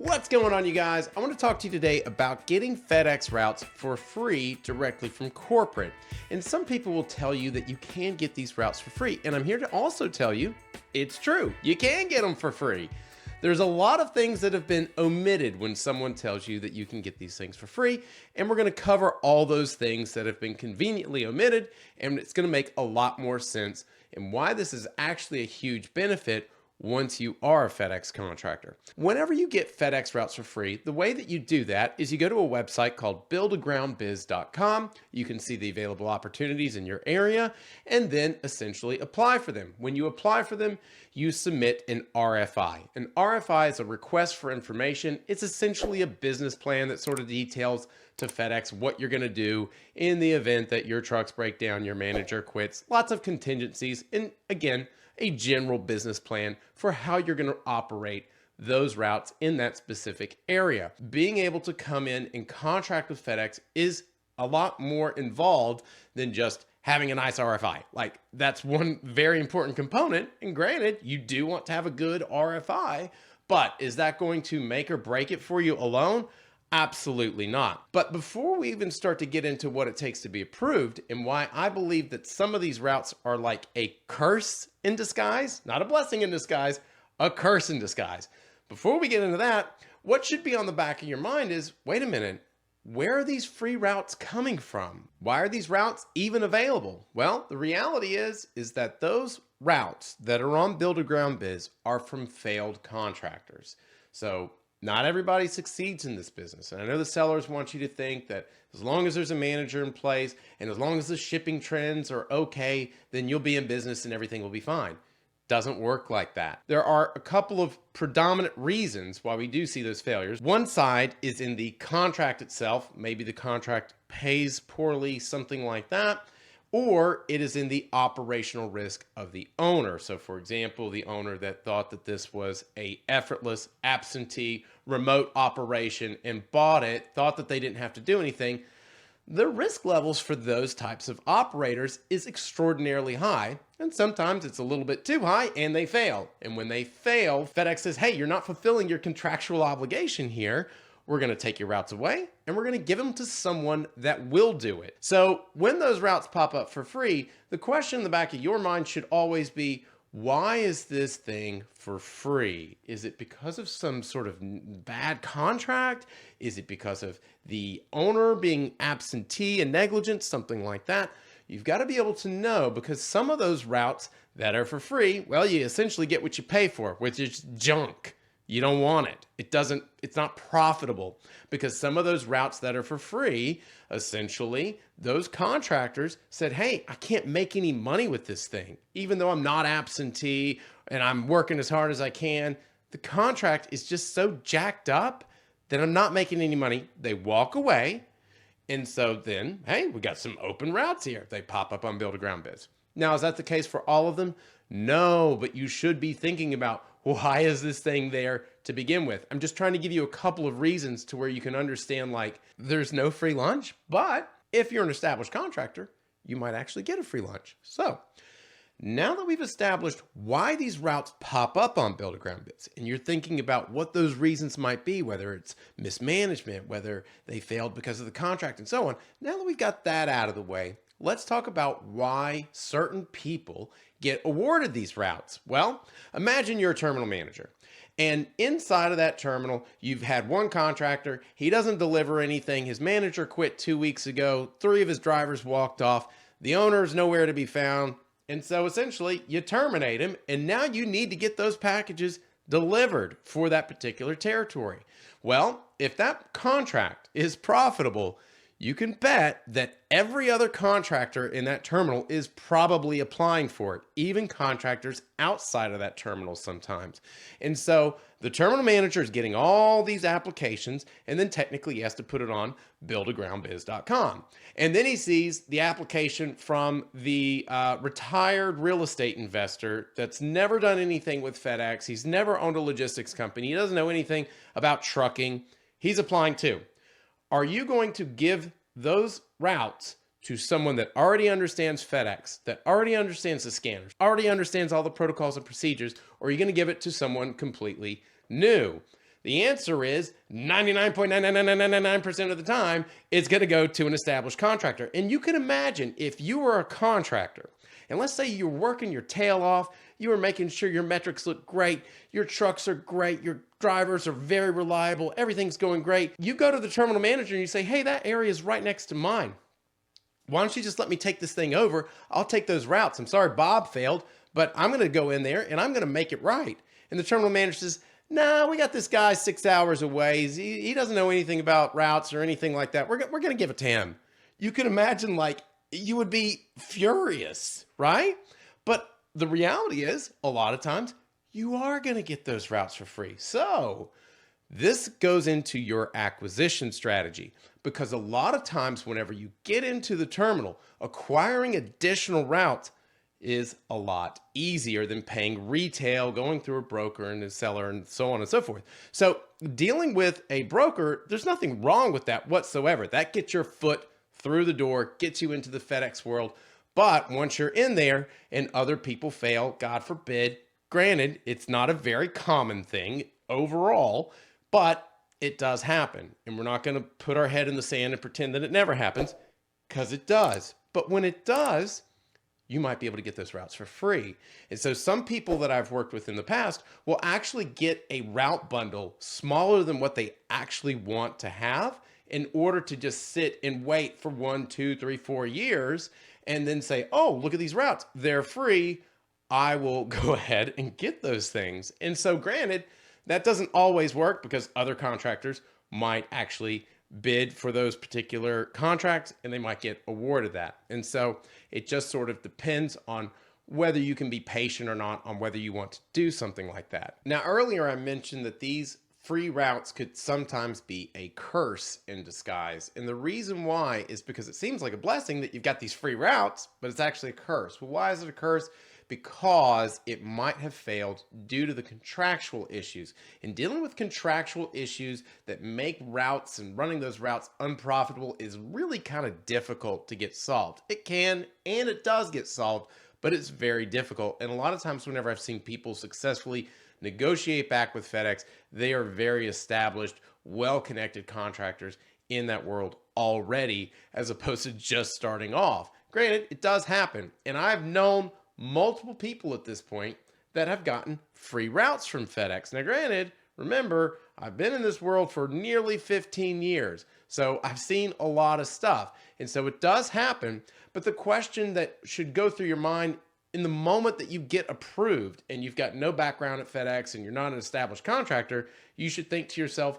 What's going on, you guys? I want to talk to you today about getting FedEx routes for free directly from corporate. And some people will tell you that you can get these routes for free. And I'm here to also tell you it's true. You can get them for free. There's a lot of things that have been omitted when someone tells you that you can get these things for free. And we're going to cover all those things that have been conveniently omitted. And it's going to make a lot more sense and why this is actually a huge benefit once you are a FedEx contractor. Whenever you get FedEx routes for free, the way that you do that is you go to a website called buildagroundbiz.com. You can see the available opportunities in your area and then essentially apply for them. When you apply for them, you submit an RFI. An RFI is a request for information. It's essentially a business plan that sort of details to FedEx what you're going to do in the event that your trucks break down, your manager quits, lots of contingencies, and again, a general business plan for how you're going to operate those routes in that specific area. Being able to come in and contract with FedEx is a lot more involved than just having a nice RFI. Like, that's one very important component. And granted, you do want to have a good RFI, but is that going to make or break it for you alone? Absolutely not. But before we even start to get into what it takes to be approved and why I believe that some of these routes are like a curse in disguise, not a blessing in disguise, a curse in disguise. Before we get into that, what should be on the back of your mind is, wait a minute, where are these free routes coming from? Why are these routes even available? Well, the reality is that those routes that are on Build a Ground Biz are from failed contractors. So not everybody succeeds in this business. And I know the sellers want you to think that as long as there's a manager in place and as long as the shipping trends are okay, then you'll be in business and everything will be fine. Doesn't work like that. There are a couple of predominant reasons why we do see those failures. One side is in the contract itself. Maybe the contract pays poorly, something like that. Or it is in the operational risk of the owner. So for example, the owner that thought that this was a effortless, absentee, remote operation and bought it, thought that they didn't have to do anything. The risk levels for those types of operators is extraordinarily high. And sometimes it's a little bit too high and they fail. And when they fail, FedEx says, hey, you're not fulfilling your contractual obligation here. We're going to take your routes away and we're going to give them to someone that will do it. So when those routes pop up for free, the question in the back of your mind should always be, why is this thing for free? Is it because of some sort of bad contract? Is it because of the owner being absentee and negligent, something like that? You've got to be able to know, because some of those routes that are for free, well, you essentially get what you pay for, which is junk. You don't want it. It's not profitable, because some of those routes that are for free, essentially, those contractors said, hey, I can't make any money with this thing. Even though I'm not absentee and I'm working as hard as I can, the contract is just so jacked up that I'm not making any money. They walk away. And so then, hey, we got some open routes here. They pop up on Build a Ground Biz. Now, is that the case for all of them? No, but you should be thinking about, why is this thing there to begin with? I'm just trying to give you a couple of reasons to where you can understand, like, there's no free lunch, but if you're an established contractor, you might actually get a free lunch. So now that we've established why these routes pop up on Build a Ground Biz, and you're thinking about what those reasons might be, whether it's mismanagement, whether they failed because of the contract and so on, now that we've got that out of the way, let's talk about why certain people get awarded these routes. Well, imagine you're a terminal manager, and inside of that terminal, you've had one contractor. He doesn't deliver anything. His manager quit 2 weeks ago. 3 of his drivers walked off. The owner is nowhere to be found. And so essentially you terminate him, and now you need to get those packages delivered for that particular territory. Well, if that contract is profitable, you can bet that every other contractor in that terminal is probably applying for it, even contractors outside of that terminal sometimes. And so the terminal manager is getting all these applications, and then technically he has to put it on buildagroundbiz.com. And then he sees the application from the retired real estate investor that's never done anything with FedEx. He's never owned a logistics company. He doesn't know anything about trucking. He's applying too. Are you going to give those routes to someone that already understands FedEx, that already understands the scanners, already understands all the protocols and procedures, or are you going to give it to someone completely new? The answer is 99.99999% of the time, it's going to go to an established contractor. And you can imagine if you were a contractor, and let's say you're working your tail off, you are making sure your metrics look great, your trucks are great, your drivers are very reliable, everything's going great. You go to the terminal manager and you say, hey, that area is right next to mine. Why don't you just let me take this thing over? I'll take those routes. I'm sorry Bob failed, but I'm going to go in there and I'm going to make it right. And the terminal manager says, no, we got this guy 6 hours away. He doesn't know anything about routes or anything like that. We're going to give it to him. You can imagine, like, you would be furious, right? But the reality is, a lot of times, you are going to get those routes for free. So this goes into your acquisition strategy, because a lot of times whenever you get into the terminal, acquiring additional routes is a lot easier than paying retail, going through a broker and a seller and so on and so forth. So dealing with a broker, there's nothing wrong with that whatsoever. That gets your foot through the door, gets you into the FedEx world. But once you're in there and other people fail, God forbid, granted, it's not a very common thing overall, but it does happen. And we're not going to put our head in the sand and pretend that it never happens, because it does. But when it does, you might be able to get those routes for free. And so some people that I've worked with in the past will actually get a route bundle smaller than what they actually want to have in order to just sit and wait for 1, 2, 3, 4 years and then say, oh, look at these routes. They're free. I will go ahead and get those things. And so granted, that doesn't always work, because other contractors might actually bid for those particular contracts and they might get awarded that. And so it just sort of depends on whether you can be patient or not, on whether you want to do something like that. Now, earlier I mentioned that these free routes could sometimes be a curse in disguise. And the reason why is because it seems like a blessing that you've got these free routes, but it's actually a curse. Well, why is it a curse? Because it might have failed due to the contractual issues. And dealing with contractual issues that make routes and running those routes unprofitable is really kind of difficult to get solved. It can, and it does get solved, but it's very difficult. And a lot of times whenever I've seen people successfully negotiate back with FedEx, they are very established, well-connected contractors in that world already, as opposed to just starting off. Granted, it does happen. And I've known multiple people at this point that have gotten free routes from FedEx. Now, granted, remember, I've been in this world for nearly 15 years, so I've seen a lot of stuff. And so it does happen, but the question that should go through your mind in the moment that you get approved and you've got no background at FedEx and you're not an established contractor, you should think to yourself,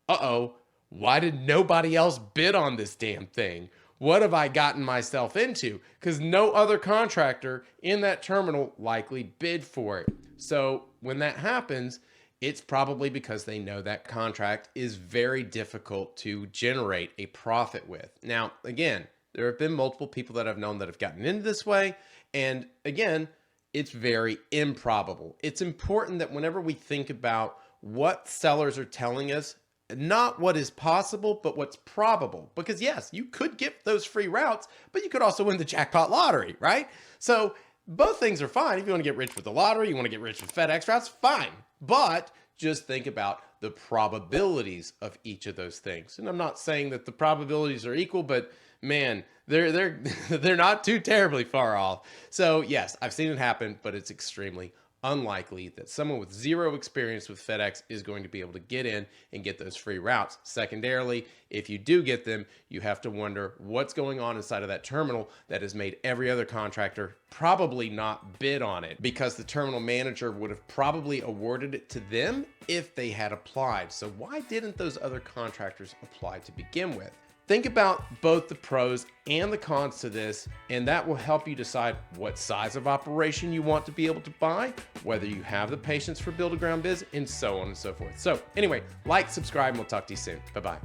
uh-oh, why did nobody else bid on this damn thing? What have I gotten myself into? Because no other contractor in that terminal likely bid for it. So when that happens, it's probably because they know that contract is very difficult to generate a profit with. Now, again, there have been multiple people that I've known that have gotten into this way. And again, it's very improbable. It's important that whenever we think about what sellers are telling us, not what is possible, but what's probable. Because yes, you could get those free routes, but you could also win the jackpot lottery, right? So both things are fine. If you want to get rich with the lottery, you want to get rich with FedEx routes, fine. But just think about the probabilities of each of those things. And I'm not saying that the probabilities are equal, but man, they're not too terribly far off. So yes, I've seen it happen, but it's extremely unlikely that someone with zero experience with FedEx is going to be able to get in and get those free routes. Secondarily, if you do get them, you have to wonder what's going on inside of that terminal that has made every other contractor probably not bid on it, because the terminal manager would have probably awarded it to them if they had applied. So why didn't those other contractors apply to begin with? Think about both the pros and the cons to this, and that will help you decide what size of operation you want to be able to buy, whether you have the patience for build-a-ground biz, and so on and so forth. So anyway, like, subscribe, and we'll talk to you soon. Bye-bye.